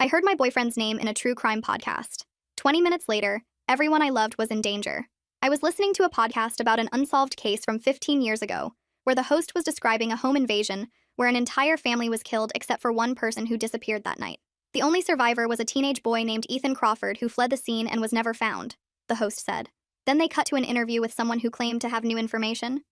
I heard my boyfriend's name in a true crime podcast. 20 minutes later, everyone I loved was in danger. I was listening to a podcast about an unsolved case from 15 years ago, where the host was describing a home invasion where an entire family was killed except for one person who disappeared that night. The only survivor was a teenage boy named Ethan Crawford who fled the scene and was never found, the host said. Then they cut to an interview with someone who claimed to have new information.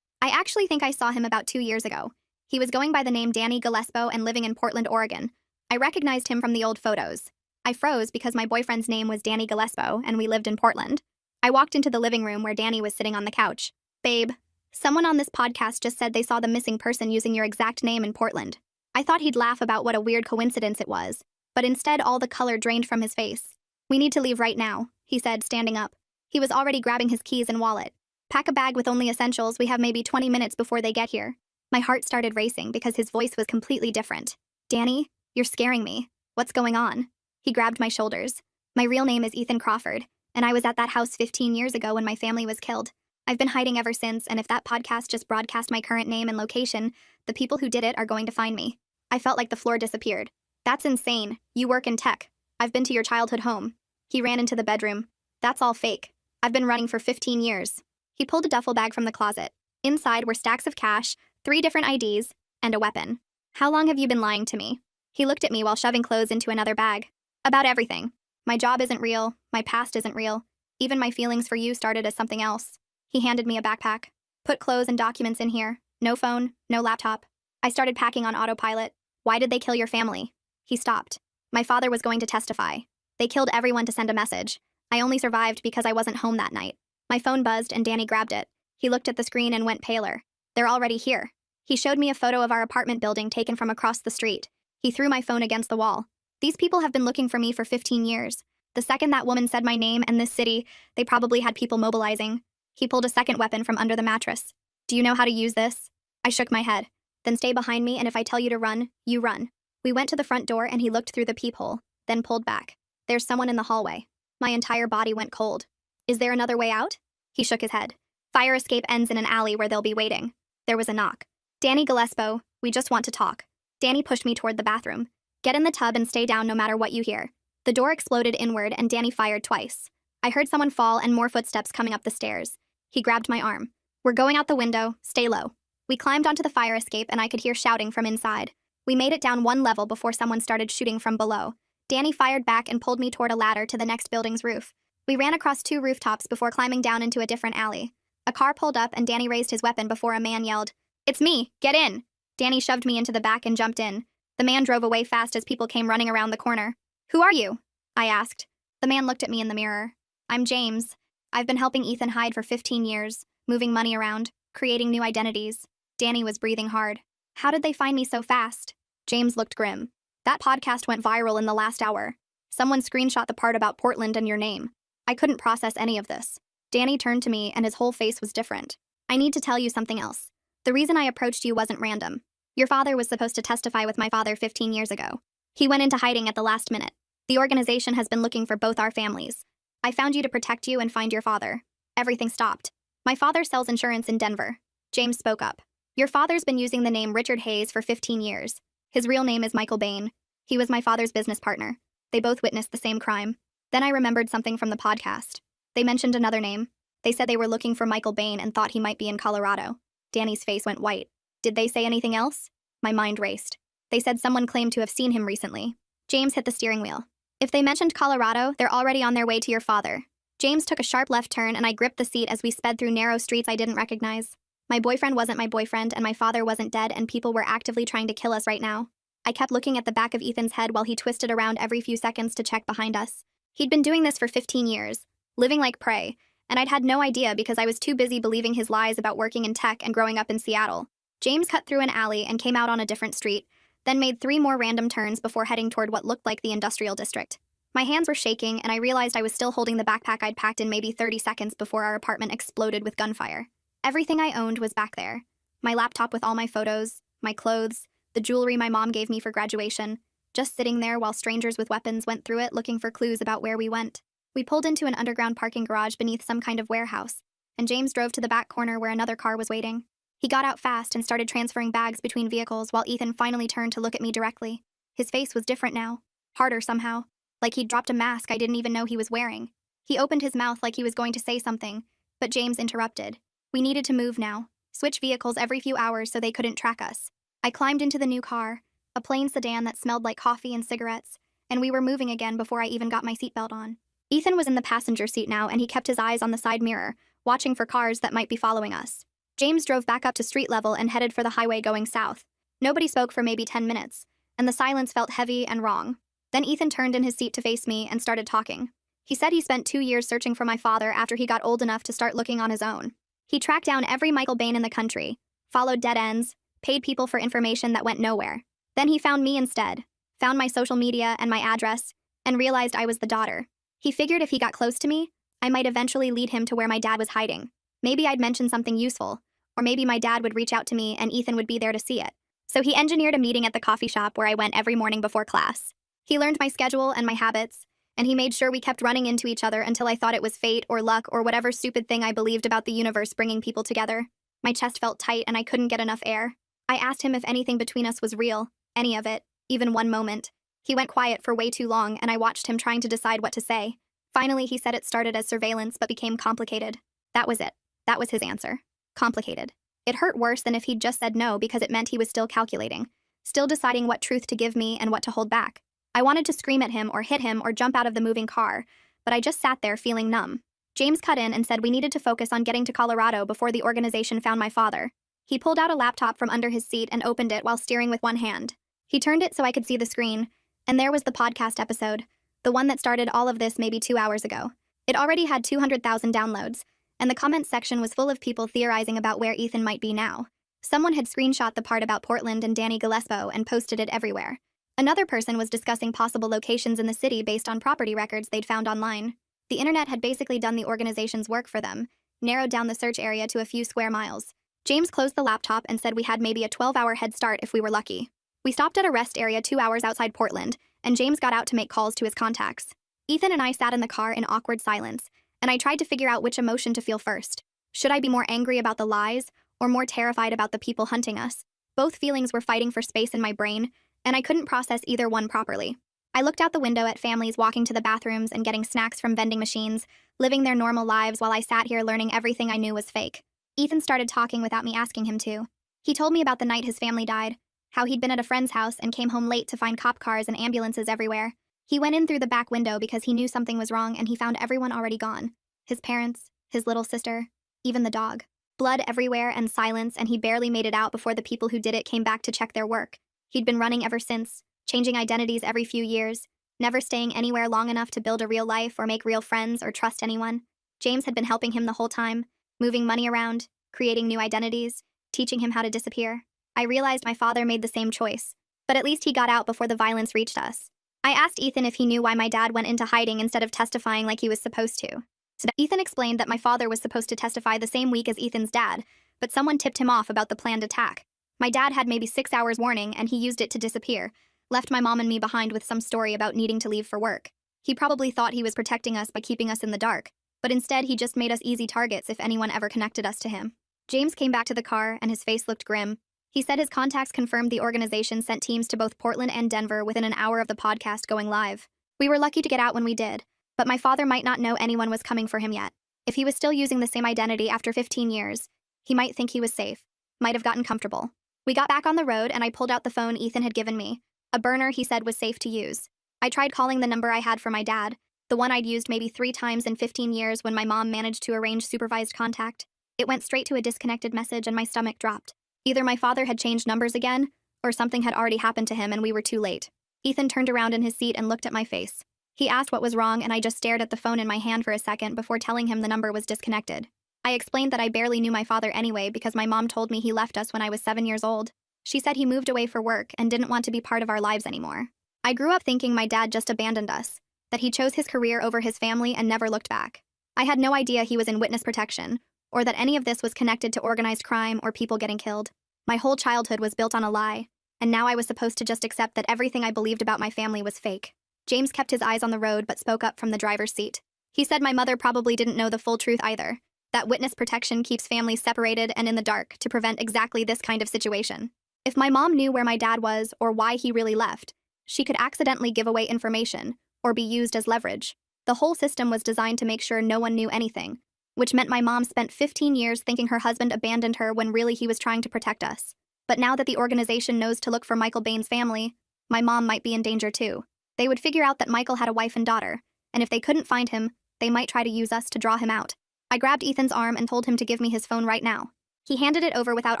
I actually think I saw him about 2 years ago. He was going by the name Danny Gillespie and living in Portland, Oregon. I recognized him from the old photos. I froze because my boyfriend's name was Danny Gillespie and we lived in Portland. I walked into the living room where Danny was sitting on the couch. Babe, someone on this podcast just said they saw the missing person using your exact name in Portland. I thought he'd laugh about what a weird coincidence it was, but instead all the color drained from his face. We need to leave right now, he said, standing up. He was already grabbing his keys and wallet. Pack a bag with only essentials, we have maybe 20 minutes before they get here. My heart started racing because his voice was completely different. Danny, you're scaring me. What's going on? He grabbed my shoulders. My real name is Ethan Crawford, and I was at that house 15 years ago when my family was killed. I've been hiding ever since, and if that podcast just broadcast my current name and location, the people who did it are going to find me. I felt like the floor disappeared. That's insane. You work in tech. I've been to your childhood home. He ran into the bedroom. That's all fake. I've been running for 15 years. He pulled a duffel bag from the closet. Inside were stacks of cash, 3 different IDs, and a weapon. How long have you been lying to me? He looked at me while shoving clothes into another bag. About everything. My job isn't real. My past isn't real. Even my feelings for you started as something else. He handed me a backpack. Put clothes and documents in here. No phone, no laptop. I started packing on autopilot. Why did they kill your family? He stopped. My father was going to testify. They killed everyone to send a message. I only survived because I wasn't home that night. My phone buzzed and Danny grabbed it. He looked at the screen and went paler. They're already here. He showed me a photo of our apartment building taken from across the street. He threw my phone against the wall. These people have been looking for me for 15 years. The second that woman said my name and this city, they probably had people mobilizing. He pulled a second weapon from under the mattress. Do you know how to use this? I shook my head. Then stay behind me, and if I tell you to run, you run. We went to the front door and he looked through the peephole, then pulled back. There's someone in the hallway. My entire body went cold. Is there another way out? He shook his head. Fire escape ends in an alley where they'll be waiting. There was a knock. Danny Gillespie, we just want to talk. Danny pushed me toward the bathroom. Get in the tub and stay down no matter what you hear. The door exploded inward and Danny fired twice. I heard someone fall and more footsteps coming up the stairs. He grabbed my arm. We're going out the window, stay low. We climbed onto the fire escape and I could hear shouting from inside. We made it down one level before someone started shooting from below. Danny fired back and pulled me toward a ladder to the next building's roof. We ran across 2 rooftops before climbing down into a different alley. A car pulled up and Danny raised his weapon before a man yelled, "It's me, get in!" Danny shoved me into the back and jumped in. The man drove away fast as people came running around the corner. Who are you? I asked. The man looked at me in the mirror. I'm James. I've been helping Ethan hide for 15 years, moving money around, creating new identities. Danny was breathing hard. How did they find me so fast? James looked grim. That podcast went viral in the last hour. Someone screenshot the part about Portland and your name. I couldn't process any of this. Danny turned to me and his whole face was different. I need to tell you something else. The reason I approached you wasn't random. Your father was supposed to testify with my father 15 years ago. He went into hiding at the last minute. The organization has been looking for both our families. I found you to protect you and find your father. Everything stopped. My father sells insurance in Denver. James spoke up. Your father's been using the name Richard Hayes for 15 years. His real name is Michael Bain. He was my father's business partner. They both witnessed the same crime. Then I remembered something from the podcast. They mentioned another name. They said they were looking for Michael Bain and thought he might be in Colorado. Danny's face went white. Did they say anything else? My mind raced. They said someone claimed to have seen him recently. James hit the steering wheel. If they mentioned Colorado, they're already on their way to your father. James took a sharp left turn and I gripped the seat as we sped through narrow streets I didn't recognize. My boyfriend wasn't my boyfriend and my father wasn't dead and people were actively trying to kill us right now. I kept looking at the back of Ethan's head while he twisted around every few seconds to check behind us. He'd been doing this for 15 years, living like prey, and I'd had no idea because I was too busy believing his lies about working in tech and growing up in Seattle. James cut through an alley and came out on a different street, then made 3 more random turns before heading toward what looked like the industrial district. My hands were shaking and I realized I was still holding the backpack I'd packed in maybe 30 seconds before our apartment exploded with gunfire. Everything I owned was back there. My laptop with all my photos, my clothes, the jewelry my mom gave me for graduation, just sitting there while strangers with weapons went through it looking for clues about where we went. We pulled into an underground parking garage beneath some kind of warehouse, and James drove to the back corner where another car was waiting. He got out fast and started transferring bags between vehicles while Ethan finally turned to look at me directly. His face was different now. harder somehow, like he'd dropped a mask I didn't even know he was wearing. He opened his mouth like he was going to say something, but James interrupted. We needed to move now, switch vehicles every few hours so they couldn't track us. I climbed into the new car, a plain sedan that smelled like coffee and cigarettes, and we were moving again before I even got my seatbelt on. Ethan was in the passenger seat now, and he kept his eyes on the side mirror, watching for cars that might be following us. James drove back up to street level and headed for the highway going south. Nobody spoke for maybe 10 minutes, and the silence felt heavy and wrong. Then Ethan turned in his seat to face me and started talking. He said he spent 2 years searching for my father after he got old enough to start looking on his own. He tracked down every Michael Bain in the country, followed dead ends, paid people for information that went nowhere. Then he found me instead, found my social media and my address, and realized I was the daughter. He figured if he got close to me, I might eventually lead him to where my dad was hiding. Maybe I'd mention something useful, or maybe my dad would reach out to me and Ethan would be there to see it. So he engineered a meeting at the coffee shop where I went every morning before class. He learned my schedule and my habits, and he made sure we kept running into each other until I thought it was fate or luck or whatever stupid thing I believed about the universe bringing people together. My chest felt tight and I couldn't get enough air. I asked him if anything between us was real, any of it, even one moment. He went quiet for way too long, and I watched him trying to decide what to say. Finally, he said it started as surveillance but became complicated. That was it. That was his answer. Complicated. It hurt worse than if he'd just said no because it meant he was still calculating, still deciding what truth to give me and what to hold back. I wanted to scream at him or hit him or jump out of the moving car, but I just sat there feeling numb. James cut in and said we needed to focus on getting to Colorado before the organization found my father. He pulled out a laptop from under his seat and opened it while steering with one hand. He turned it so I could see the screen, and there was the podcast episode, the one that started all of this maybe 2 hours ago. It already had 200,000 downloads, and the comments section was full of people theorizing about where Ethan might be now. Someone had screenshot the part about Portland and Danny Gillespie and posted it everywhere. Another person was discussing possible locations in the city based on property records they'd found online. The internet had basically done the organization's work for them, narrowed down the search area to a few square miles. James closed the laptop and said we had maybe a 12-hour head start if we were lucky. We stopped at a rest area 2 hours outside Portland, and James got out to make calls to his contacts. Ethan and I sat in the car in awkward silence, and I tried to figure out which emotion to feel first. Should I be more angry about the lies, or more terrified about the people hunting us? Both feelings were fighting for space in my brain, and I couldn't process either one properly. I looked out the window at families walking to the bathrooms and getting snacks from vending machines, living their normal lives while I sat here learning everything I knew was fake. Ethan started talking without me asking him to. He told me about the night his family died, how he'd been at a friend's house and came home late to find cop cars and ambulances everywhere. He went in through the back window because he knew something was wrong and he found everyone already gone. His parents, his little sister, even the dog. Blood everywhere and silence, and he barely made it out before the people who did it came back to check their work. He'd been running ever since, changing identities every few years, never staying anywhere long enough to build a real life or make real friends or trust anyone. James had been helping him the whole time, moving money around, creating new identities, teaching him how to disappear. I realized my father made the same choice, but at least he got out before the violence reached us. I asked Ethan if he knew why my dad went into hiding instead of testifying like he was supposed to. So Ethan explained that my father was supposed to testify the same week as Ethan's dad, but someone tipped him off about the planned attack. My dad had maybe 6 hours warning, and he used it to disappear, left my mom and me behind with some story about needing to leave for work. He probably thought he was protecting us by keeping us in the dark, but instead he just made us easy targets if anyone ever connected us to him. James came back to the car, and his face looked grim. He said his contacts confirmed the organization sent teams to both Portland and Denver within an hour of the podcast going live. We were lucky to get out when we did, but my father might not know anyone was coming for him yet. If he was still using the same identity after 15 years, he might think he was safe, might have gotten comfortable. We got back on the road, and I pulled out the phone Ethan had given me, a burner he said was safe to use. I tried calling the number I had for my dad, the one I'd used maybe 3 times in 15 years when my mom managed to arrange supervised contact. It went straight to a disconnected message, and my stomach dropped. Either my father had changed numbers again, or something had already happened to him and we were too late. Ethan turned around in his seat and looked at my face. He asked what was wrong, and I just stared at the phone in my hand for a second before telling him the number was disconnected. I explained that I barely knew my father anyway because my mom told me he left us when I was 7 years old. She said he moved away for work and didn't want to be part of our lives anymore. I grew up thinking my dad just abandoned us, that he chose his career over his family and never looked back. I had no idea he was in witness protection, or that any of this was connected to organized crime or people getting killed. My whole childhood was built on a lie, and now I was supposed to just accept that everything I believed about my family was fake. James kept his eyes on the road but spoke up from the driver's seat. He said my mother probably didn't know the full truth either, that witness protection keeps families separated and in the dark to prevent exactly this kind of situation. If my mom knew where my dad was or why he really left, She could accidentally give away information or be used as leverage. The whole system was designed to make sure no one knew anything, which meant my mom spent 15 years thinking her husband abandoned her when really he was trying to protect us. But now that the organization knows to look for Michael Bain's family, my mom might be in danger too. They would figure out that Michael had a wife and daughter, and if they couldn't find him, they might try to use us to draw him out. I grabbed Ethan's arm and told him to give me his phone right now. He handed it over without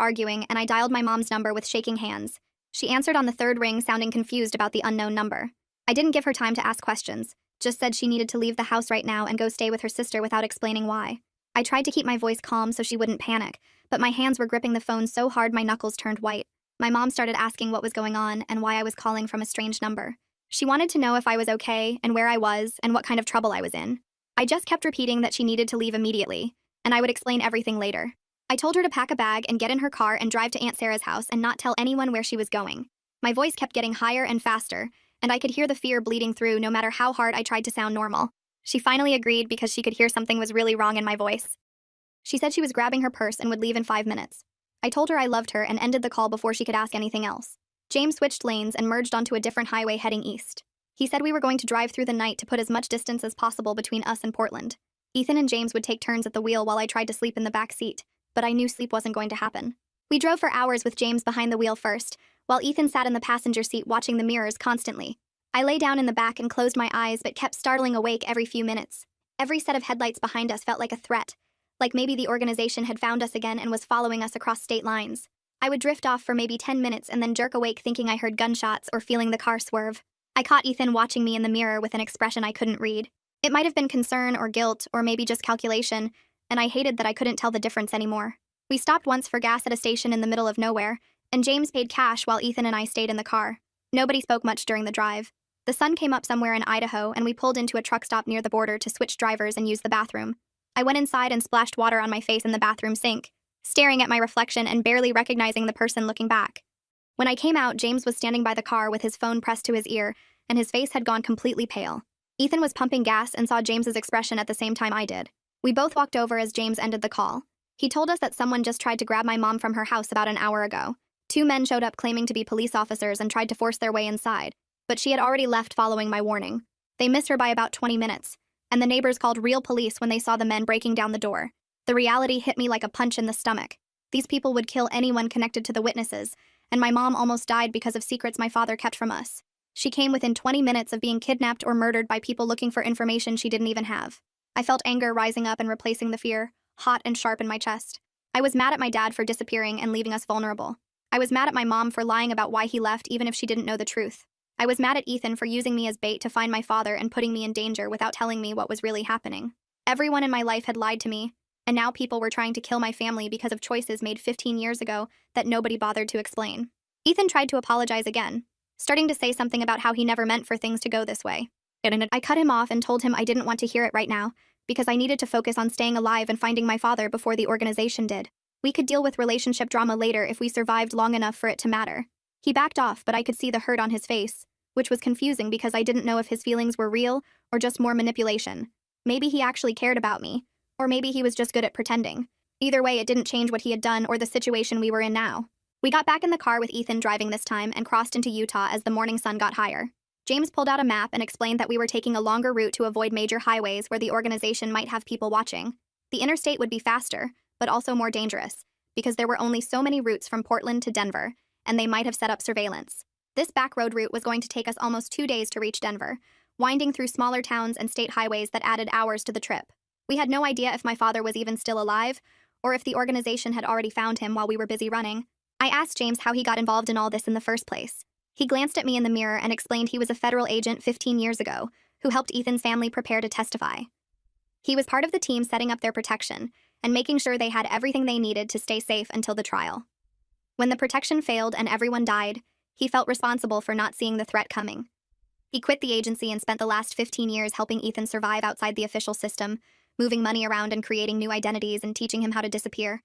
arguing, and I dialed my mom's number with shaking hands. She answered on the third ring, sounding confused about the unknown number. I didn't give her time to ask questions, just said she needed to leave the house right now and go stay with her sister without explaining why. I tried to keep my voice calm so she wouldn't panic, but my hands were gripping the phone so hard my knuckles turned white. My mom started asking what was going on and why I was calling from a strange number. She wanted to know if I was okay and where I was and what kind of trouble I was in. I just kept repeating that she needed to leave immediately, and I would explain everything later. I told her to pack a bag and get in her car and drive to Aunt Sarah's house and not tell anyone where she was going. My voice kept getting higher and faster, and I could hear the fear bleeding through no matter how hard I tried to sound normal. She finally agreed because she could hear something was really wrong in my voice. She said she was grabbing her purse and would leave in 5 minutes. I told her I loved her and ended the call before she could ask anything else. James switched lanes and merged onto a different highway heading east. He said we were going to drive through the night to put as much distance as possible between us and Portland. Ethan and James would take turns at the wheel while I tried to sleep in the back seat, but I knew sleep wasn't going to happen. We drove for hours with James behind the wheel first, while Ethan sat in the passenger seat watching the mirrors constantly. I lay down in the back and closed my eyes but kept startling awake every few minutes. Every set of headlights behind us felt like a threat, like maybe the organization had found us again and was following us across state lines. I would drift off for maybe 10 minutes and then jerk awake thinking I heard gunshots or feeling the car swerve. I caught Ethan watching me in the mirror with an expression I couldn't read. It might have been concern or guilt or maybe just calculation, and I hated that I couldn't tell the difference anymore. We stopped once for gas at a station in the middle of nowhere, and James paid cash while Ethan and I stayed in the car. Nobody spoke much during the drive. The sun came up somewhere in Idaho, and we pulled into a truck stop near the border to switch drivers and use the bathroom. I went inside and splashed water on my face in the bathroom sink, staring at my reflection and barely recognizing the person looking back. When I came out, James was standing by the car with his phone pressed to his ear, and his face had gone completely pale. Ethan was pumping gas and saw James's expression at the same time I did. We both walked over as James ended the call. He told us that someone just tried to grab my mom from her house about an hour ago. 2 men showed up claiming to be police officers and tried to force their way inside, but she had already left following my warning. They missed her by about 20 minutes, and the neighbors called real police when they saw the men breaking down the door. The reality hit me like a punch in the stomach. These people would kill anyone connected to the witnesses, and my mom almost died because of secrets my father kept from us. She came within 20 minutes of being kidnapped or murdered by people looking for information she didn't even have. I felt anger rising up and replacing the fear, hot and sharp in my chest. I was mad at my dad for disappearing and leaving us vulnerable. I was mad at my mom for lying about why he left even if she didn't know the truth. I was mad at Ethan for using me as bait to find my father and putting me in danger without telling me what was really happening. Everyone in my life had lied to me, and now people were trying to kill my family because of choices made 15 years ago that nobody bothered to explain. Ethan tried to apologize again, starting to say something about how he never meant for things to go this way. I cut him off and told him I didn't want to hear it right now, because I needed to focus on staying alive and finding my father before the organization did. We could deal with relationship drama later if we survived long enough for it to matter. He backed off, but I could see the hurt on his face, which was confusing because I didn't know if his feelings were real or just more manipulation. Maybe he actually cared about me, or maybe he was just good at pretending. Either way, it didn't change what he had done or the situation we were in now. We got back in the car with Ethan driving this time and crossed into Utah as the morning sun got higher. James pulled out a map and explained that we were taking a longer route to avoid major highways where the organization might have people watching. The interstate would be faster, but also more dangerous, because there were only so many routes from Portland to Denver, and they might have set up surveillance. This back road route was going to take us almost 2 days to reach Denver, winding through smaller towns and state highways that added hours to the trip. We had no idea if my father was even still alive, or if the organization had already found him while we were busy running. I asked James how he got involved in all this in the first place. He glanced at me in the mirror and explained he was a federal agent 15 years ago who helped Ethan's family prepare to testify. He was part of the team setting up their protection and making sure they had everything they needed to stay safe until the trial. When the protection failed and everyone died, he felt responsible for not seeing the threat coming. He quit the agency and spent the last 15 years helping Ethan survive outside the official system, moving money around and creating new identities and teaching him how to disappear.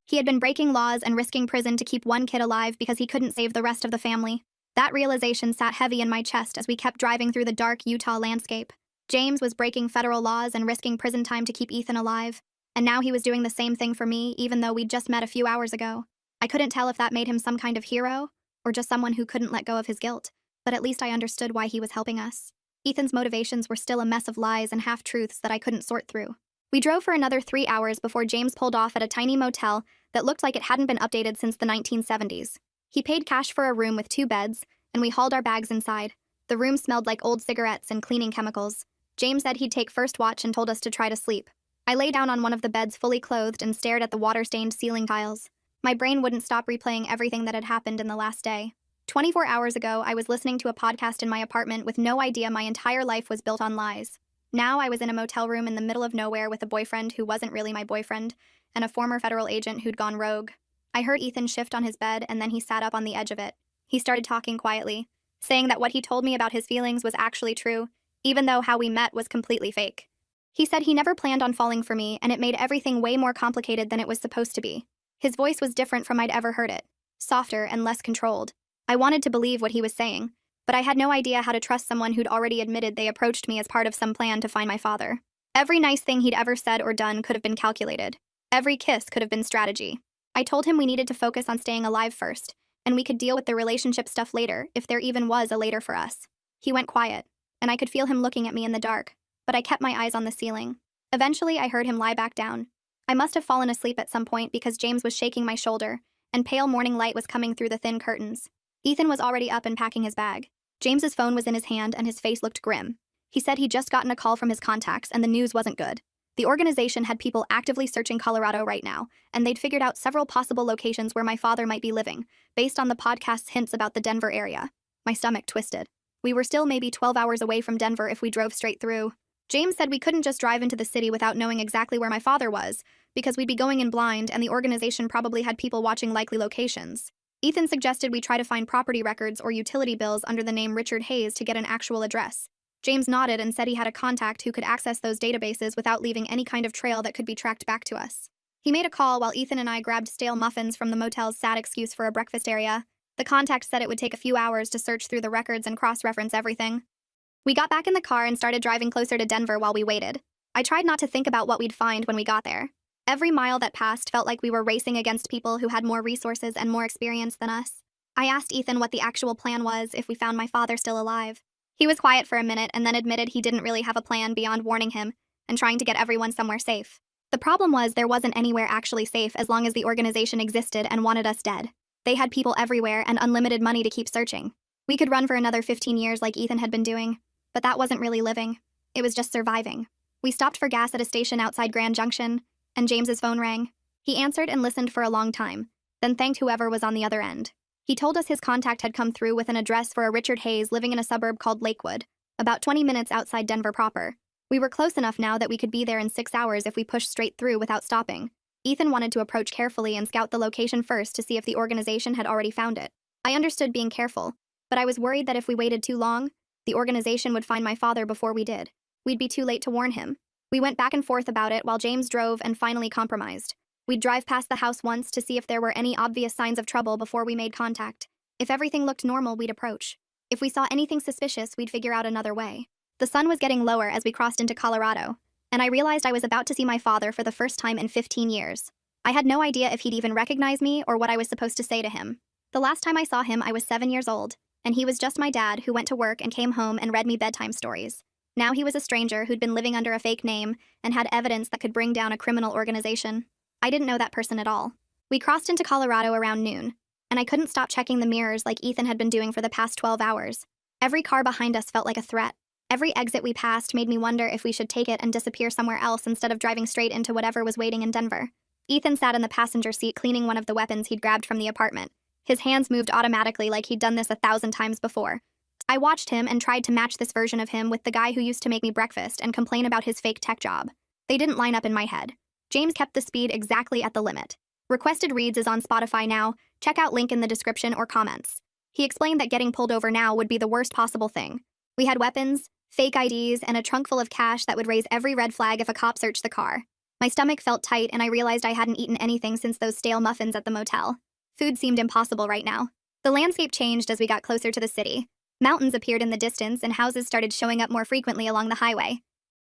He had been breaking laws and risking prison to keep one kid alive because he couldn't save the rest of the family. That realization sat heavy in my chest as we kept driving through the dark Utah landscape. James was breaking federal laws and risking prison time to keep Ethan alive, and now he was doing the same thing for me even though we'd just met a few hours ago. I couldn't tell if that made him some kind of hero or just someone who couldn't let go of his guilt. but at least I understood why he was helping us. Ethan's motivations were still a mess of lies and half-truths that I couldn't sort through. We drove for another 3 hours before James pulled off at a tiny motel that looked like it hadn't been updated since the 1970s. He paid cash for a room with 2 beds, and we hauled our bags inside. The room smelled like old cigarettes and cleaning chemicals. James said he'd take first watch and told us to try to sleep. I lay down on one of the beds fully clothed and stared at the water-stained ceiling tiles. My brain wouldn't stop replaying everything that had happened in the last day. 24 hours ago, I was listening to a podcast in my apartment with no idea my entire life was built on lies. Now I was in a motel room in the middle of nowhere with a boyfriend who wasn't really my boyfriend, and a former federal agent who'd gone rogue. I heard Ethan shift on his bed, and then he sat up on the edge of it. He started talking quietly, saying that what he told me about his feelings was actually true, even though how we met was completely fake. He said he never planned on falling for me, and it made everything way more complicated than it was supposed to be. His voice was different from I'd ever heard it, softer and less controlled. I wanted to believe what he was saying, but I had no idea how to trust someone who'd already admitted they approached me as part of some plan to find my father. Every nice thing he'd ever said or done could have been calculated. Every kiss could have been strategy. I told him we needed to focus on staying alive first, and we could deal with the relationship stuff later, if there even was a later for us. He went quiet, and I could feel him looking at me in the dark, but I kept my eyes on the ceiling. Eventually, I heard him lie back down. I must have fallen asleep at some point because James was shaking my shoulder, and pale morning light was coming through the thin curtains. Ethan was already up and packing his bag. James's phone was in his hand, and his face looked grim. He said he'd just gotten a call from his contacts, and the news wasn't good. The organization had people actively searching Colorado right now, and they'd figured out several possible locations where my father might be living, based on the podcast's hints about the Denver area. My stomach twisted. We were still maybe 12 hours away from Denver if we drove straight through. James said we couldn't just drive into the city without knowing exactly where my father was, because we'd be going in blind and the organization probably had people watching likely locations. Ethan suggested we try to find property records or utility bills under the name Richard Hayes to get an actual address. James nodded and said he had a contact who could access those databases without leaving any kind of trail that could be tracked back to us. He made a call while Ethan and I grabbed stale muffins from the motel's sad excuse for a breakfast area. The contact said it would take a few hours to search through the records and cross-reference everything. We got back in the car and started driving closer to Denver while we waited. I tried not to think about what we'd find when we got there. Every mile that passed felt like we were racing against people who had more resources and more experience than us. I asked Ethan what the actual plan was if we found my father still alive. He was quiet for a minute and then admitted he didn't really have a plan beyond warning him and trying to get everyone somewhere safe. The problem was there wasn't anywhere actually safe as long as the organization existed and wanted us dead. They had people everywhere and unlimited money to keep searching. We could run for another 15 years like Ethan had been doing, but that wasn't really living. It was just surviving. We stopped for gas at a station outside Grand Junction, and James's phone rang. He answered and listened for a long time, then thanked whoever was on the other end. He told us his contact had come through with an address for a Richard Hayes living in a suburb called Lakewood, about 20 minutes outside Denver proper. We were close enough now that we could be there in 6 hours if we pushed straight through without stopping. Ethan wanted to approach carefully and scout the location first to see if the organization had already found it. I understood being careful, but I was worried that if we waited too long, the organization would find my father before we did. We'd be too late to warn him. We went back and forth about it while James drove and finally compromised. We'd drive past the house once to see if there were any obvious signs of trouble before we made contact. If everything looked normal, we'd approach. If we saw anything suspicious, we'd figure out another way. The sun was getting lower as we crossed into Colorado, and I realized I was about to see my father for the first time in 15 years. I had no idea if he'd even recognize me or what I was supposed to say to him. The last time I saw him, I was 7 years old, and he was just my dad who went to work and came home and read me bedtime stories. Now he was a stranger who'd been living under a fake name and had evidence that could bring down a criminal organization. I didn't know that person at all. We crossed into Colorado around noon, and I couldn't stop checking the mirrors like Ethan had been doing for the past 12 hours. Every car behind us felt like a threat. Every exit we passed made me wonder if we should take it and disappear somewhere else instead of driving straight into whatever was waiting in Denver. Ethan sat in the passenger seat cleaning one of the weapons he'd grabbed from the apartment. His hands moved automatically like he'd done this 1,000 times before. I watched him and tried to match this version of him with the guy who used to make me breakfast and complain about his fake tech job. They didn't line up in my head. James kept the speed exactly at the limit. Requested Reads is on Spotify now. Check out link in the description or comments. He explained that getting pulled over now would be the worst possible thing. We had weapons, fake IDs, and a trunk full of cash that would raise every red flag if a cop searched the car. My stomach felt tight and I realized I hadn't eaten anything since those stale muffins at the motel. Food seemed impossible right now. The landscape changed as we got closer to the city. Mountains appeared in the distance and houses started showing up more frequently along the highway.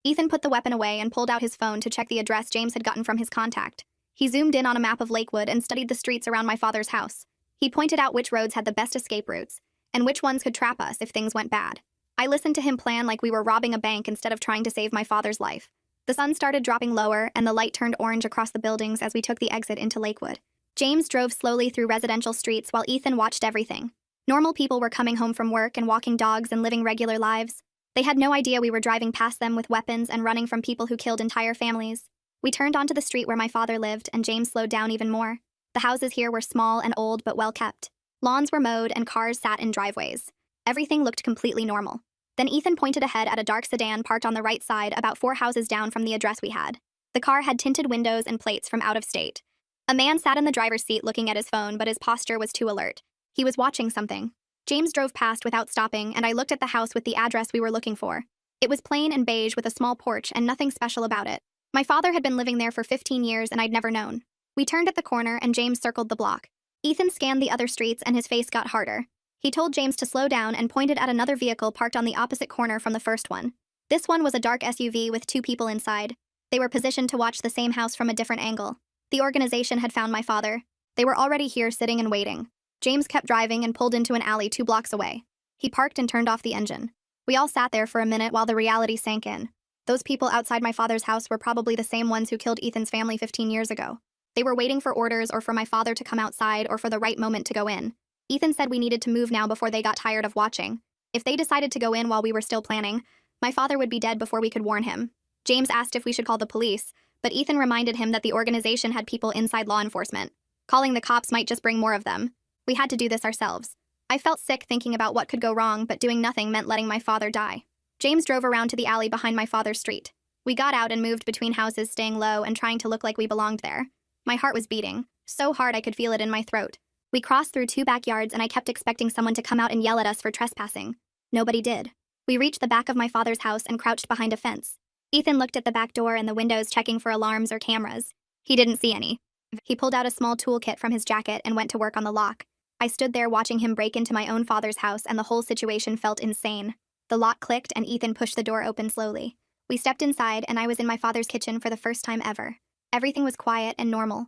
Ethan put the weapon away and pulled out his phone to check the address James had gotten from his contact. He zoomed in on a map of Lakewood and studied the streets around my father's house. He pointed out which roads had the best escape routes, and which ones could trap us if things went bad. I listened to him plan like we were robbing a bank instead of trying to save my father's life. The sun started dropping lower, and the light turned orange across the buildings as we took the exit into Lakewood. James drove slowly through residential streets while Ethan watched everything. Normal people were coming home from work and walking dogs and living regular lives. They had no idea we were driving past them with weapons and running from people who killed entire families. We turned onto the street where my father lived, and James slowed down even more. The houses here were small and old but well kept. Lawns were mowed and cars sat in driveways. Everything looked completely normal. Then Ethan pointed ahead at a dark sedan parked on the right side about 4 houses down from the address we had. The car had tinted windows and plates from out of state. A man sat in the driver's seat looking at his phone, but his posture was too alert. He was watching something. James drove past without stopping, and I looked at the house with the address we were looking for. It was plain and beige with a small porch and nothing special about it. My father had been living there for 15 years and I'd never known. We turned at the corner and James circled the block. Ethan scanned the other streets and his face got harder. He told James to slow down and pointed at another vehicle parked on the opposite corner from the first one. This one was a dark SUV with 2 people inside. They were positioned to watch the same house from a different angle. The organization had found my father. They were already here sitting and waiting. James kept driving and pulled into an alley 2 blocks away. He parked and turned off the engine. We all sat there for a minute while the reality sank in. Those people outside my father's house were probably the same ones who killed Ethan's family 15 years ago. They were waiting for orders or for my father to come outside or for the right moment to go in. Ethan said we needed to move now before they got tired of watching. If they decided to go in while we were still planning, my father would be dead before we could warn him. James asked if we should call the police, but Ethan reminded him that the organization had people inside law enforcement. Calling the cops might just bring more of them. We had to do this ourselves. I felt sick thinking about what could go wrong, but doing nothing meant letting my father die. James drove around to the alley behind my father's street. We got out and moved between houses, staying low and trying to look like we belonged there. My heart was beating, so hard I could feel it in my throat. We crossed through 2 backyards and I kept expecting someone to come out and yell at us for trespassing. Nobody did. We reached the back of my father's house and crouched behind a fence. Ethan looked at the back door and the windows, checking for alarms or cameras. He didn't see any. He pulled out a small toolkit from his jacket and went to work on the lock. I stood there watching him break into my own father's house, and the whole situation felt insane. The lock clicked and Ethan pushed the door open slowly. We stepped inside and I was in my father's kitchen for the first time ever. Everything was quiet and normal.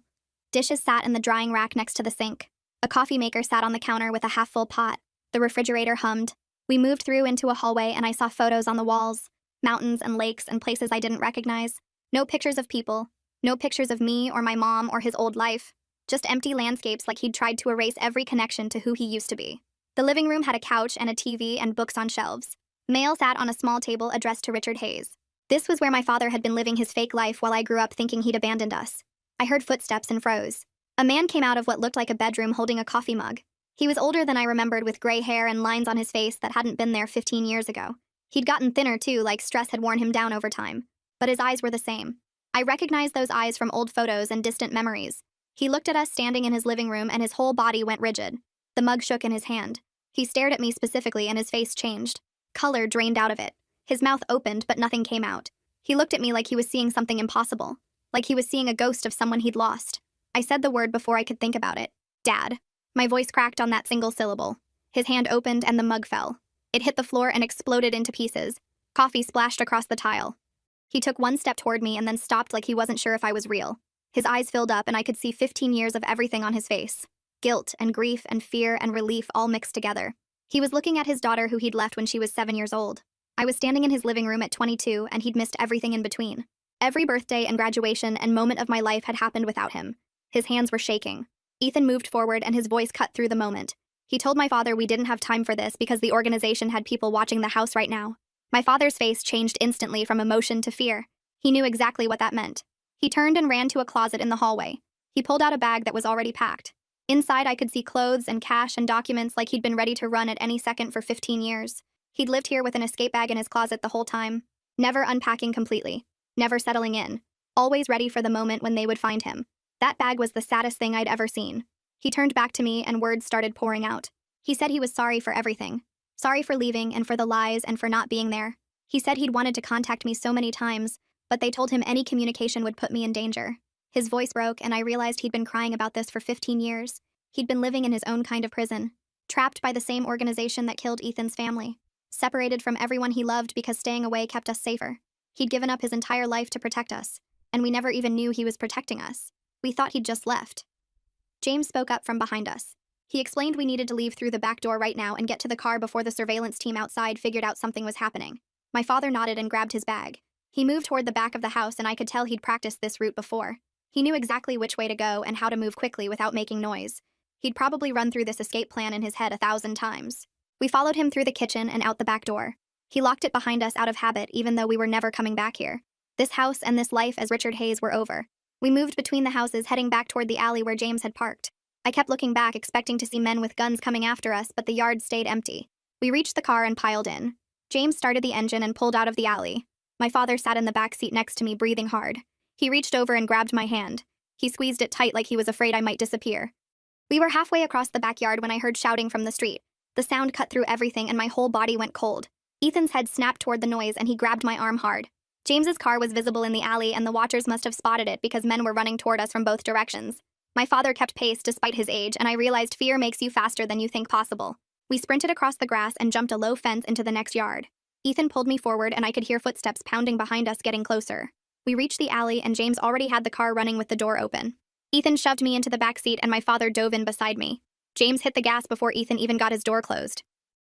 Dishes sat in the drying rack next to the sink. A coffee maker sat on the counter with a half-full pot. The refrigerator hummed. We moved through into a hallway and I saw photos on the walls. Mountains and lakes and places I didn't recognize. No pictures of people. No pictures of me or my mom or his old life. Just empty landscapes like he'd tried to erase every connection to who he used to be. The living room had a couch and a TV and books on shelves. Mail sat on a small table addressed to Richard Hayes. This was where my father had been living his fake life while I grew up thinking he'd abandoned us. I heard footsteps and froze. A man came out of what looked like a bedroom holding a coffee mug. He was older than I remembered, with gray hair and lines on his face that hadn't been there 15 years ago. He'd gotten thinner too, like stress had worn him down over time. But his eyes were the same. I recognized those eyes from old photos and distant memories. He looked at us standing in his living room and his whole body went rigid. The mug shook in his hand. He stared at me specifically and his face changed. Color drained out of it. His mouth opened but nothing came out. He looked at me like he was seeing something impossible. Like he was seeing a ghost of someone he'd lost. I said the word before I could think about it. Dad. My voice cracked on that single syllable. His hand opened and the mug fell. It hit the floor and exploded into pieces. Coffee splashed across the tile. He took 1 step toward me and then stopped like he wasn't sure if I was real. His eyes filled up and I could see 15 years of everything on his face. Guilt and grief and fear and relief all mixed together. He was looking at his daughter who he'd left when she was 7 years old. I was standing in his living room at 22 and he'd missed everything in between. Every birthday and graduation and moment of my life had happened without him. His hands were shaking. Ethan moved forward and his voice cut through the moment. He told my father we didn't have time for this because the organization had people watching the house right now. My father's face changed instantly from emotion to fear. He knew exactly what that meant. He turned and ran to a closet in the hallway. He pulled out a bag that was already packed. Inside, I could see clothes and cash and documents like he'd been ready to run at any second for 15 years. He'd lived here with an escape bag in his closet the whole time, never unpacking completely, never settling in, always ready for the moment when they would find him. That bag was the saddest thing I'd ever seen. He turned back to me and words started pouring out. He said he was sorry for everything. Sorry for leaving and for the lies and for not being there. He said he'd wanted to contact me so many times, but they told him any communication would put me in danger. His voice broke and I realized he'd been crying about this for 15 years. He'd been living in his own kind of prison, trapped by the same organization that killed Ethan's family, separated from everyone he loved because staying away kept us safer. He'd given up his entire life to protect us, and we never even knew he was protecting us. We thought he'd just left. James spoke up from behind us. He explained we needed to leave through the back door right now and get to the car before the surveillance team outside figured out something was happening. My father nodded and grabbed his bag. He moved toward the back of the house and I could tell he'd practiced this route before. He knew exactly which way to go and how to move quickly without making noise. He'd probably run through this escape plan in his head 1,000 times. We followed him through the kitchen and out the back door. He locked it behind us out of habit even though we were never coming back here. This house and this life as Richard Hayes were over. We moved between the houses heading back toward the alley where James had parked. I kept looking back expecting to see men with guns coming after us, but the yard stayed empty. We reached the car and piled in. James started the engine and pulled out of the alley. My father sat in the back seat next to me, breathing hard. He reached over and grabbed my hand. He squeezed it tight like he was afraid I might disappear. We were halfway across the backyard when I heard shouting from the street. The sound cut through everything and my whole body went cold. Ethan's head snapped toward the noise and he grabbed my arm hard. James's car was visible in the alley and the watchers must have spotted it because men were running toward us from both directions. My father kept pace despite his age and I realized fear makes you faster than you think possible. We sprinted across the grass and jumped a low fence into the next yard. Ethan pulled me forward and I could hear footsteps pounding behind us getting closer. We reached the alley and James already had the car running with the door open. Ethan shoved me into the back seat and my father dove in beside me. James hit the gas before Ethan even got his door closed.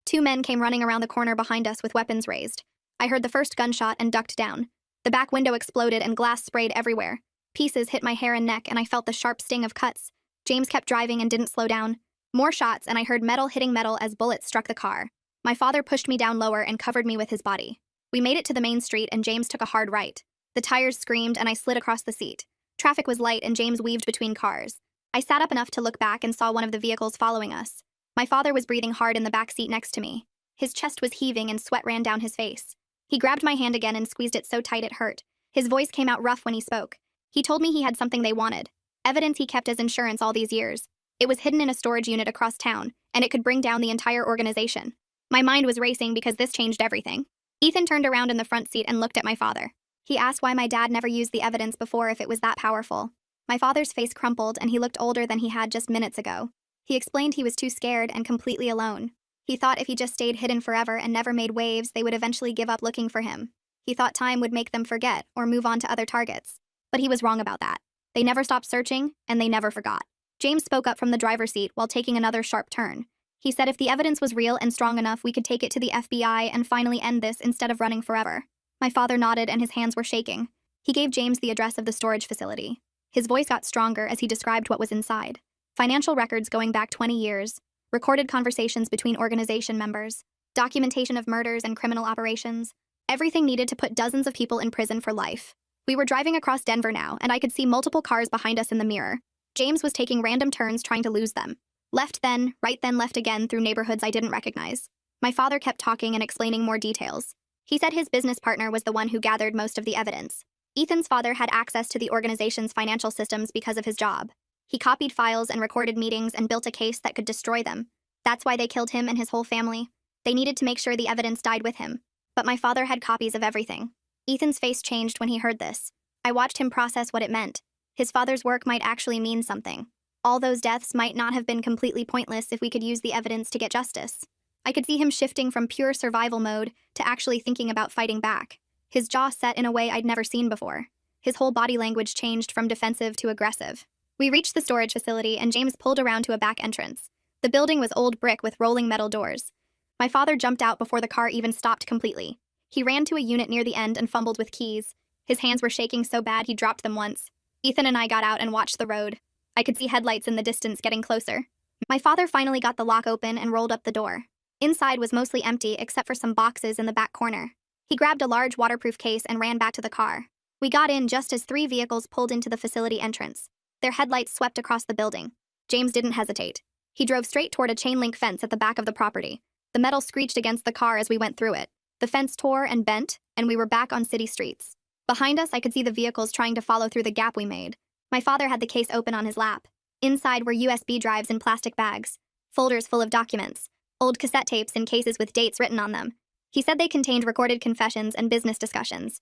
2 men came running around the corner behind us with weapons raised. I heard the first gunshot and ducked down. The back window exploded and glass sprayed everywhere. Pieces hit my hair and neck and I felt the sharp sting of cuts. James kept driving and didn't slow down. More shots and I heard metal hitting metal as bullets struck the car. My father pushed me down lower and covered me with his body. We made it to the main street and James took a hard right. The tires screamed and I slid across the seat. Traffic was light and James weaved between cars. I sat up enough to look back and saw one of the vehicles following us. My father was breathing hard in the back seat next to me. His chest was heaving and sweat ran down his face. He grabbed my hand again and squeezed it so tight it hurt. His voice came out rough when he spoke. He told me he had something they wanted. Evidence he kept as insurance all these years. It was hidden in a storage unit across town, and it could bring down the entire organization. My mind was racing because this changed everything. Ethan turned around in the front seat and looked at my father. He asked why my dad never used the evidence before if it was that powerful. My father's face crumpled and he looked older than he had just minutes ago. He explained he was too scared and completely alone. He thought if he just stayed hidden forever and never made waves, they would eventually give up looking for him. He thought time would make them forget or move on to other targets. But he was wrong about that. They never stopped searching, and they never forgot. James spoke up from the driver's seat while taking another sharp turn. He said if the evidence was real and strong enough, we could take it to the FBI and finally end this instead of running forever. My father nodded and his hands were shaking. He gave James the address of the storage facility. His voice got stronger as he described what was inside. Financial records going back 20 years, recorded conversations between organization members, documentation of murders and criminal operations, everything needed to put dozens of people in prison for life. We were driving across Denver now, and I could see multiple cars behind us in the mirror. James was taking random turns trying to lose them. Left then, right then, left again through neighborhoods I didn't recognize. My father kept talking and explaining more details. He said his business partner was the one who gathered most of the evidence. Ethan's father had access to the organization's financial systems because of his job. He copied files and recorded meetings and built a case that could destroy them. That's why they killed him and his whole family. They needed to make sure the evidence died with him. But my father had copies of everything. Ethan's face changed when he heard this. I watched him process what it meant. His father's work might actually mean something. All those deaths might not have been completely pointless if we could use the evidence to get justice. I could see him shifting from pure survival mode to actually thinking about fighting back. His jaw set in a way I'd never seen before. His whole body language changed from defensive to aggressive. We reached the storage facility and James pulled around to a back entrance. The building was old brick with rolling metal doors. My father jumped out before the car even stopped completely. He ran to a unit near the end and fumbled with keys. His hands were shaking so bad he dropped them once. Ethan and I got out and watched the road. I could see headlights in the distance getting closer. My father finally got the lock open and rolled up the door. Inside was mostly empty except for some boxes in the back corner. He grabbed a large waterproof case and ran back to the car. We got in just as 3 vehicles pulled into the facility entrance. Their headlights swept across the building. James didn't hesitate. He drove straight toward a chain-link fence at the back of the property. The metal screeched against the car as we went through it. The fence tore and bent, and we were back on city streets. Behind us, I could see the vehicles trying to follow through the gap we made. My father had the case open on his lap. Inside were USB drives in plastic bags, folders full of documents, old cassette tapes in cases with dates written on them. He said they contained recorded confessions and business discussions.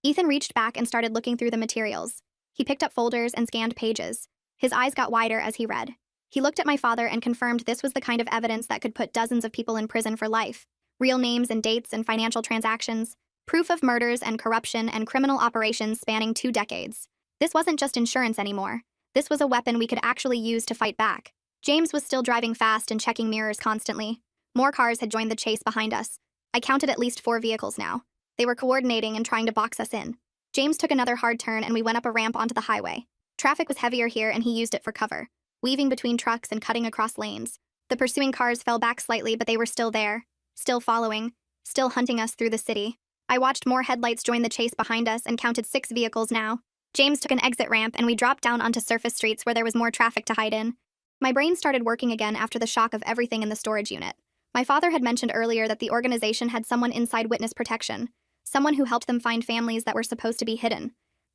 Ethan reached back and started looking through the materials. He picked up folders and scanned pages. His eyes got wider as he read. He looked at my father and confirmed this was the kind of evidence that could put dozens of people in prison for life. Real names and dates and financial transactions. Proof of murders and corruption and criminal operations spanning 2 decades. This wasn't just insurance anymore. This was a weapon we could actually use to fight back. James was still driving fast and checking mirrors constantly. More cars had joined the chase behind us. I counted at least 4 vehicles now. They were coordinating and trying to box us in. James took another hard turn and we went up a ramp onto the highway. Traffic was heavier here and he used it for cover, weaving between trucks and cutting across lanes. The pursuing cars fell back slightly, but they were still there, still following, still hunting us through the city. I watched more headlights join the chase behind us and counted 6 vehicles now. James took an exit ramp and we dropped down onto surface streets where there was more traffic to hide in. My brain started working again after the shock of everything in the storage unit. My father had mentioned earlier that the organization had someone inside witness protection, someone who helped them find families that were supposed to be hidden.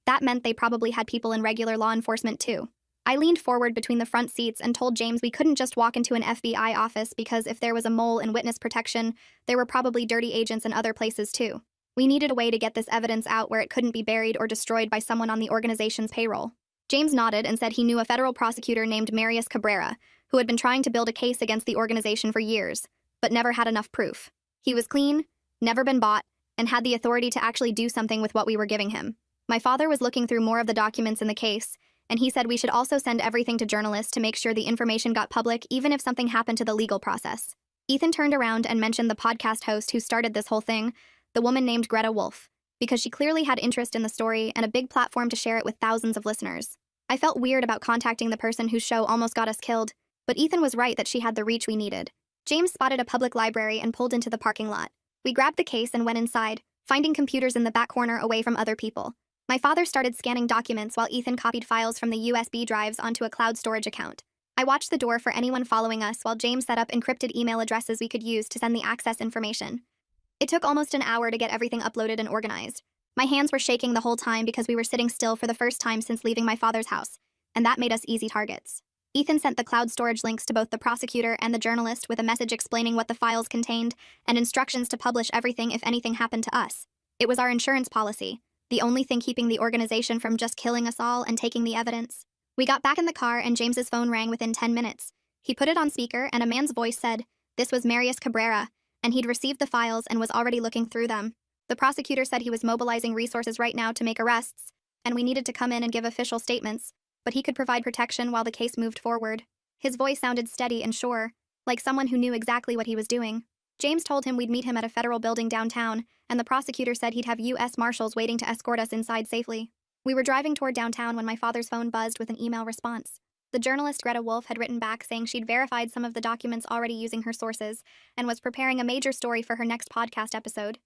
That meant they probably had people in regular law enforcement too. I leaned forward between the front seats and told James we couldn't just walk into an FBI office because if there was a mole in witness protection, there were probably dirty agents in other places too. We needed a way to get this evidence out where it couldn't be buried or destroyed by someone on the organization's payroll. James nodded and said he knew a federal prosecutor named Marius Cabrera, who had been trying to build a case against the organization for years, but never had enough proof. He was clean, never been bought, and had the authority to actually do something with what we were giving him. My father was looking through more of the documents in the case, and he said we should also send everything to journalists to make sure the information got public even if something happened to the legal process. Ethan turned around and mentioned the podcast host who started this whole thing, the woman named Greta Wolf, because she clearly had interest in the story and a big platform to share it with thousands of listeners. I felt weird about contacting the person whose show almost got us killed, but Ethan was right that she had the reach we needed. James spotted a public library and pulled into the parking lot. We grabbed the case and went inside, finding computers in the back corner away from other people. My father started scanning documents while Ethan copied files from the USB drives onto a cloud storage account. I watched the door for anyone following us while James set up encrypted email addresses we could use to send the access information. It took almost an hour to get everything uploaded and organized. My hands were shaking the whole time because we were sitting still for the first time since leaving my father's house, and that made us easy targets. Ethan sent the cloud storage links to both the prosecutor and the journalist with a message explaining what the files contained and instructions to publish everything if anything happened to us. It was our insurance policy, the only thing keeping the organization from just killing us all and taking the evidence. We got back in the car and James's phone rang within 10 minutes. He put it on speaker and a man's voice said, this was Marius Cabrera, and he'd received the files and was already looking through them. The prosecutor said he was mobilizing resources right now to make arrests, and we needed to come in and give official statements, but he could provide protection while the case moved forward. His voice sounded steady and sure, like someone who knew exactly what he was doing. James told him we'd meet him at a federal building downtown, and the prosecutor said he'd have U.S. Marshals waiting to escort us inside safely. We were driving toward downtown when my father's phone buzzed with an email response. The journalist Greta Wolf had written back saying she'd verified some of the documents already using her sources and was preparing a major story for her next podcast episode.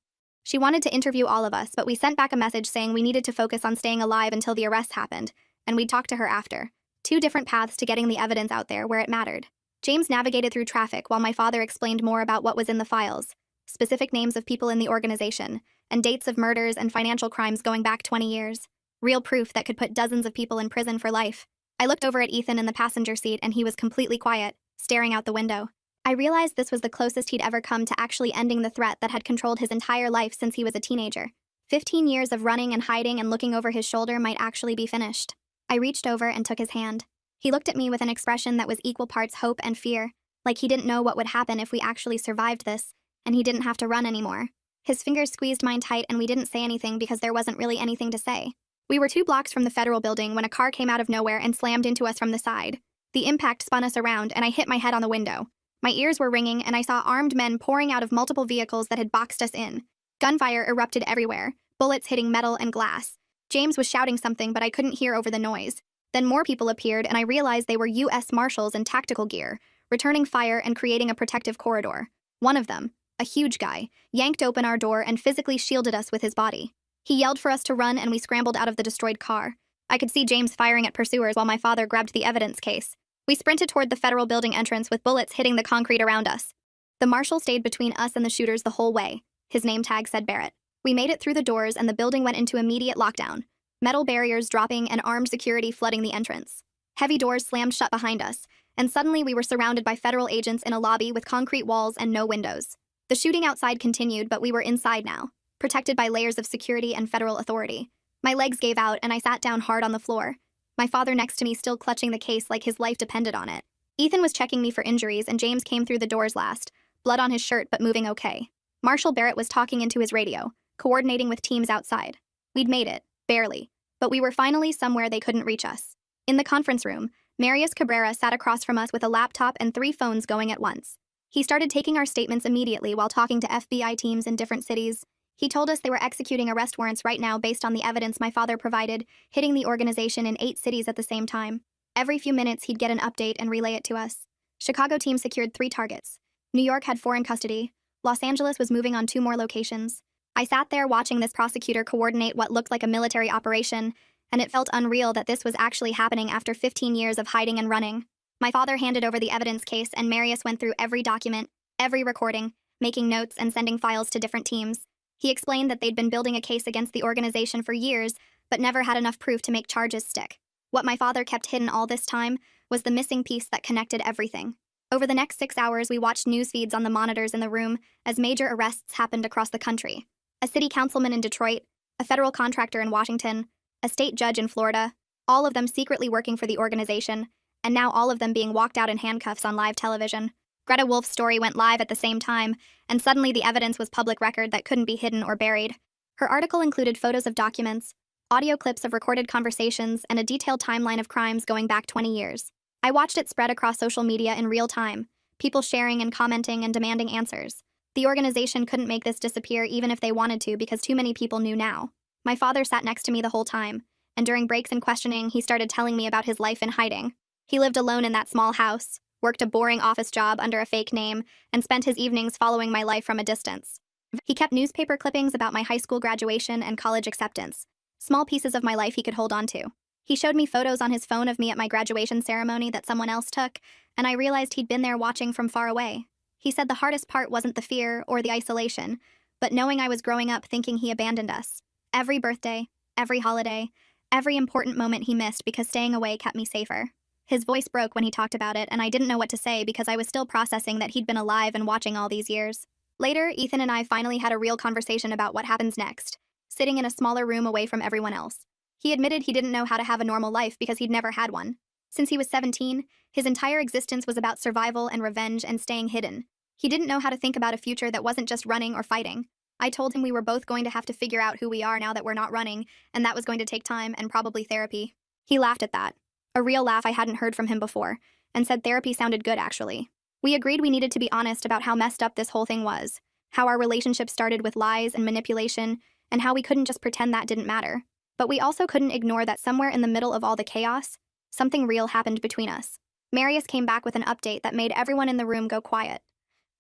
She wanted to interview all of us, but we sent back a message saying we needed to focus on staying alive until the arrests happened, and we'd talk to her after. 2 different paths to getting the evidence out there where it mattered. James navigated through traffic while my father explained more about what was in the files, specific names of people in the organization, and dates of murders and financial crimes going back 20 years. Real proof that could put dozens of people in prison for life. I looked over at Ethan in the passenger seat and he was completely quiet, staring out the window. I realized this was the closest he'd ever come to actually ending the threat that had controlled his entire life since he was a teenager. 15 years of running and hiding and looking over his shoulder might actually be finished. I reached over and took his hand. He looked at me with an expression that was equal parts hope and fear, like he didn't know what would happen if we actually survived this, and he didn't have to run anymore. His fingers squeezed mine tight and we didn't say anything because there wasn't really anything to say. We were 2 blocks from the federal building when a car came out of nowhere and slammed into us from the side. The impact spun us around and I hit my head on the window. My ears were ringing and I saw armed men pouring out of multiple vehicles that had boxed us in. Gunfire erupted everywhere, bullets hitting metal and glass. James was shouting something, but I couldn't hear over the noise. Then more people appeared and I realized they were U.S. Marshals in tactical gear, returning fire and creating a protective corridor. One of them, a huge guy, yanked open our door and physically shielded us with his body. He yelled for us to run and we scrambled out of the destroyed car. I could see James firing at pursuers while my father grabbed the evidence case. We sprinted toward the federal building entrance with bullets hitting the concrete around us. The marshal stayed between us and the shooters the whole way. His name tag said Barrett. We made it through the doors and the building went into immediate lockdown. Metal barriers dropping and armed security flooding the entrance. Heavy doors slammed shut behind us, and suddenly we were surrounded by federal agents in a lobby with concrete walls and no windows. The shooting outside continued, but we were inside now, protected by layers of security and federal authority. My legs gave out and I sat down hard on the floor, my father next to me still clutching the case like his life depended on it. Ethan was checking me for injuries and James came through the doors last, blood on his shirt but moving okay. Marshal Barrett was talking into his radio, coordinating with teams outside. We'd made it, barely, but we were finally somewhere they couldn't reach us. In the conference room, Marius Cabrera sat across from us with a laptop and 3 phones going at once. He started taking our statements immediately while talking to FBI teams in different cities. He told us they were executing arrest warrants right now based on the evidence my father provided, hitting the organization in 8 cities at the same time. Every few minutes, he'd get an update and relay it to us. Chicago team secured 3 targets. New York had 4 in custody. Los Angeles was moving on 2 more locations. I sat there watching this prosecutor coordinate what looked like a military operation, and it felt unreal that this was actually happening after 15 years of hiding and running. My father handed over the evidence case, and Marius went through every document, every recording, making notes and sending files to different teams. He explained that they'd been building a case against the organization for years, but never had enough proof to make charges stick. What my father kept hidden all this time was the missing piece that connected everything. Over the next 6 hours, we watched news feeds on the monitors in the room as major arrests happened across the country. A city councilman in Detroit, a federal contractor in Washington, a state judge in Florida, all of them secretly working for the organization, and now all of them being walked out in handcuffs on live television. Greta Wolf's story went live at the same time, and suddenly the evidence was public record that couldn't be hidden or buried. Her article included photos of documents, audio clips of recorded conversations, and a detailed timeline of crimes going back 20 years. I watched it spread across social media in real time, people sharing and commenting and demanding answers. The organization couldn't make this disappear even if they wanted to because too many people knew now. My father sat next to me the whole time, and during breaks and questioning, he started telling me about his life in hiding. He lived alone in that small house, worked a boring office job under a fake name, and spent his evenings following my life from a distance. He kept newspaper clippings about my high school graduation and college acceptance, small pieces of my life he could hold on to. He showed me photos on his phone of me at my graduation ceremony that someone else took, and I realized he'd been there watching from far away. He said the hardest part wasn't the fear or the isolation, but knowing I was growing up thinking he abandoned us. Every birthday, every holiday, every important moment he missed because staying away kept me safer. His voice broke when he talked about it, and I didn't know what to say because I was still processing that he'd been alive and watching all these years. Later, Ethan and I finally had a real conversation about what happens next, sitting in a smaller room away from everyone else. He admitted he didn't know how to have a normal life because he'd never had one. Since he was 17, his entire existence was about survival and revenge and staying hidden. He didn't know how to think about a future that wasn't just running or fighting. I told him we were both going to have to figure out who we are now that we're not running, and that was going to take time and probably therapy. He laughed at that, a real laugh I hadn't heard from him before, and said therapy sounded good, actually. We agreed we needed to be honest about how messed up this whole thing was, how our relationship started with lies and manipulation, and how we couldn't just pretend that didn't matter. But we also couldn't ignore that somewhere in the middle of all the chaos, something real happened between us. Marius came back with an update that made everyone in the room go quiet.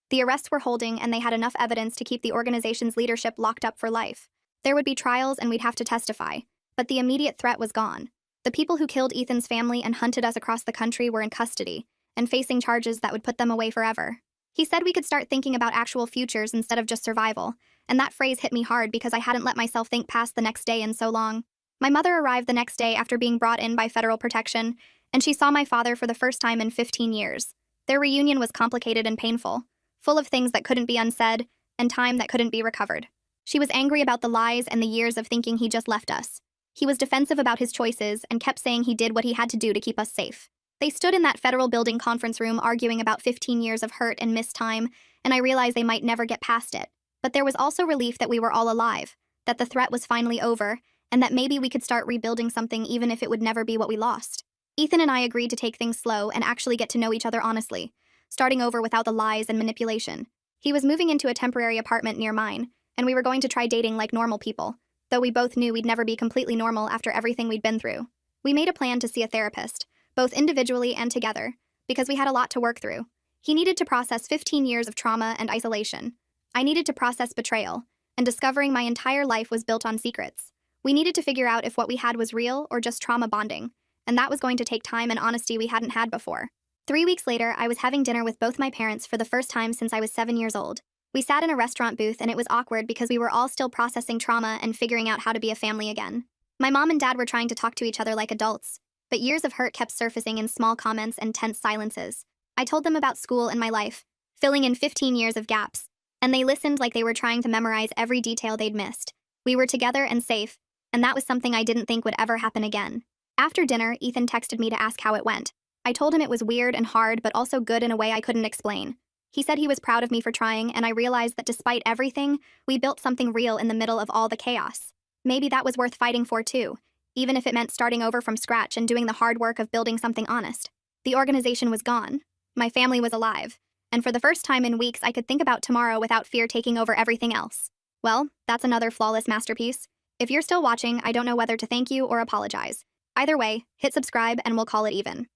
The arrests were holding, and they had enough evidence to keep the organization's leadership locked up for life. There would be trials, and we'd have to testify, but the immediate threat was gone. The people who killed Ethan's family and hunted us across the country were in custody, and facing charges that would put them away forever. He said we could start thinking about actual futures instead of just survival, and that phrase hit me hard because I hadn't let myself think past the next day in so long. My mother arrived the next day after being brought in by federal protection, and she saw my father for the first time in 15 years. Their reunion was complicated and painful, full of things that couldn't be unsaid, and time that couldn't be recovered. She was angry about the lies and the years of thinking he just left us. He was defensive about his choices and kept saying he did what he had to do to keep us safe. They stood in that federal building conference room arguing about 15 years of hurt and missed time, and I realized they might never get past it. But there was also relief that we were all alive, that the threat was finally over, and that maybe we could start rebuilding something even if it would never be what we lost. Ethan and I agreed to take things slow and actually get to know each other honestly, starting over without the lies and manipulation. He was moving into a temporary apartment near mine, and we were going to try dating like normal people, though we both knew we'd never be completely normal after everything we'd been through. We made a plan to see a therapist, both individually and together, because we had a lot to work through. He needed to process 15 years of trauma and isolation. I needed to process betrayal, and discovering my entire life was built on secrets. We needed to figure out if what we had was real or just trauma bonding, and that was going to take time and honesty we hadn't had before. 3 weeks later, I was having dinner with both my parents for the first time since I was 7 years old. We sat in a restaurant booth, and it was awkward because we were all still processing trauma and figuring out how to be a family again. My mom and dad were trying to talk to each other like adults, but years of hurt kept surfacing in small comments and tense silences. I told them about school and my life, filling in 15 years of gaps, and they listened like they were trying to memorize every detail they'd missed. We were together and safe, and that was something I didn't think would ever happen again. After dinner, Ethan texted me to ask how it went. I told him it was weird and hard, but also good in a way I couldn't explain. He said he was proud of me for trying, and I realized that despite everything, we built something real in the middle of all the chaos. Maybe that was worth fighting for too, even if it meant starting over from scratch and doing the hard work of building something honest. The organization was gone. My family was alive. And for the first time in weeks, I could think about tomorrow without fear taking over everything else. Well, that's another flawless masterpiece. If you're still watching, I don't know whether to thank you or apologize. Either way, hit subscribe and we'll call it even.